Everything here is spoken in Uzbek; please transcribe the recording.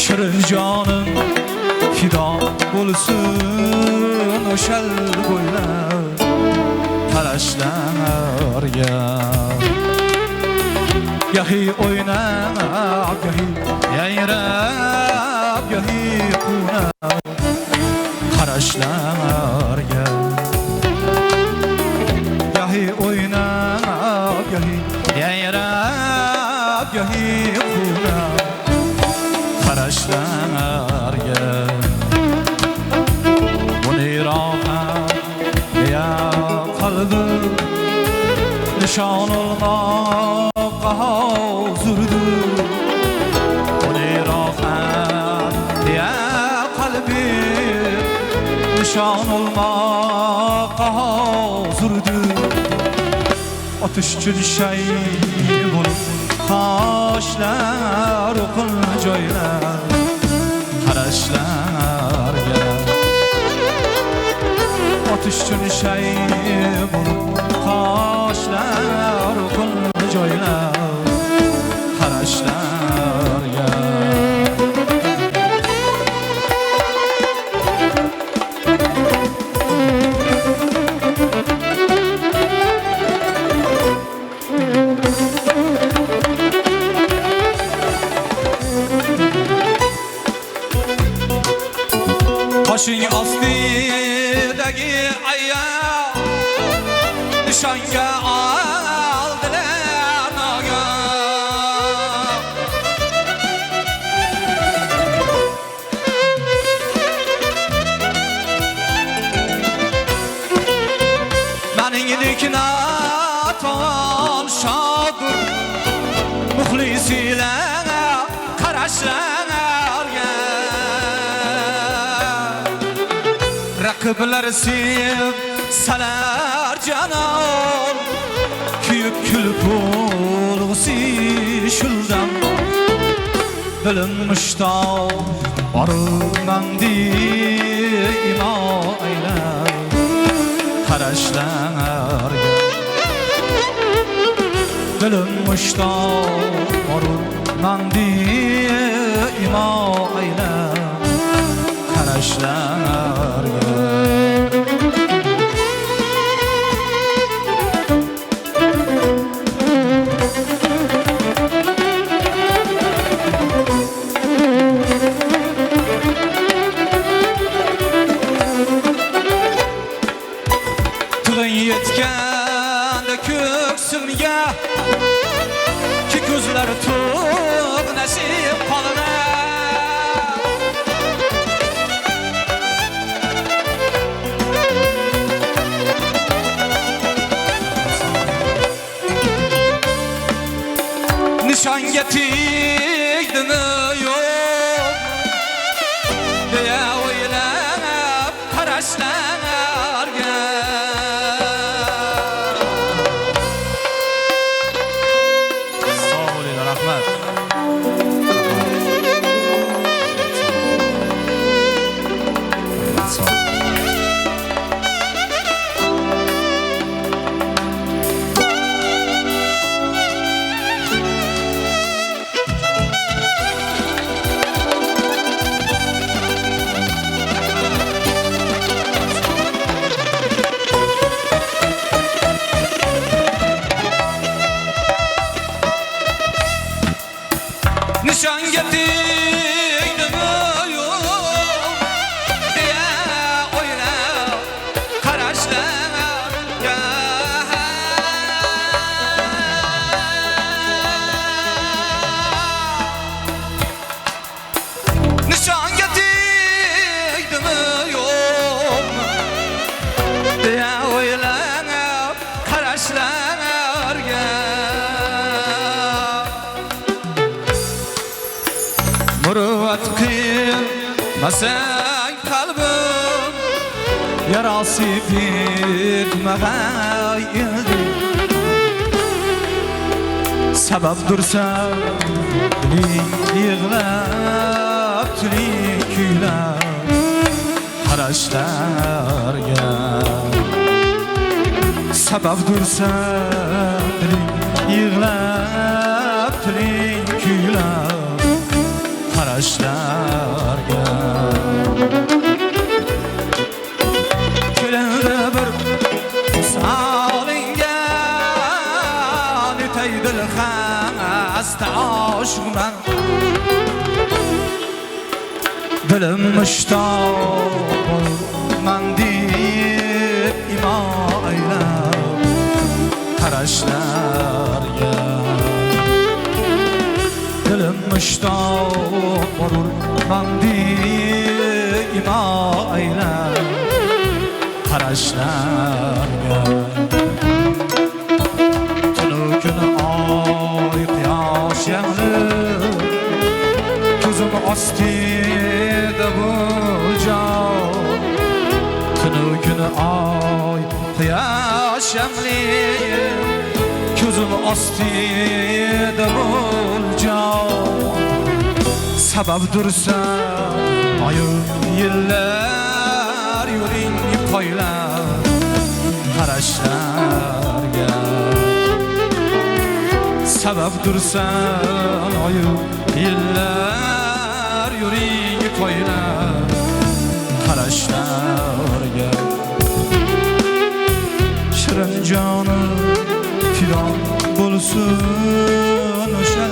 Shirin jonim fido bo'lsin o'shal bo'ylar qarashlarga. Gahi o'ynab, gahi yayrab, gahi qunab qarashlarga. Gahi o'ynab, gahi yayrab, gahi qunab qarashlarga. Buni rohat ya qalbim nishon olmoqqa hozirdir. Buni rohat ya qalbim nishon olmoqqa hozirdir. Atışçı şey bulup taşlar okul joylar qarashlarga. Atışçı şey bulup taşlar okul joylar qarashlarga. Başın astidagi ayol nishonga oldilar nogoh. Meninglik naton shodir muxlislar qarashlarga. Rakıblar sev salar canan kuyup külüp olğusi şuldan bilinmiştav barından ima aylar qarashlarga. Bilinmiştav barından ima aylar qarashlarga. Yetkanda ko'ksimga ki ko'zlar to'q nasib qoldilar. Nishonga tegdimi yo'q deya o'ylab qarashlarga. Nishonga tegdimi yo'q deya o'ylab qarashlarga. Nishonga tegdimi yo'q deya o'ylab qarashlarga. Murvat qilmasang qalbim yarasi bitmagay edi. Sababdursan diling yig'lab tiling kuylab qarashlarga. Sababdursan diling yig'lab tiling kuylab qarashlarga. ey dil xasta aşıqman dilim müştaq man deyip imo aylab qarashlarga dilim müştaq man deyip imo aylab qarashlarga tunu kun oy quyosh yag'li ko'zim ostida bo'ljon tunu kun oy quyosh yag'li ko'zim ostida bo'ljon sababdursa oyu yillar yo'ling poylab qarashlarga sababdursan oyu yillar yo'ling poylab qarashlarga shirin jonim fido bo'lsin o'sha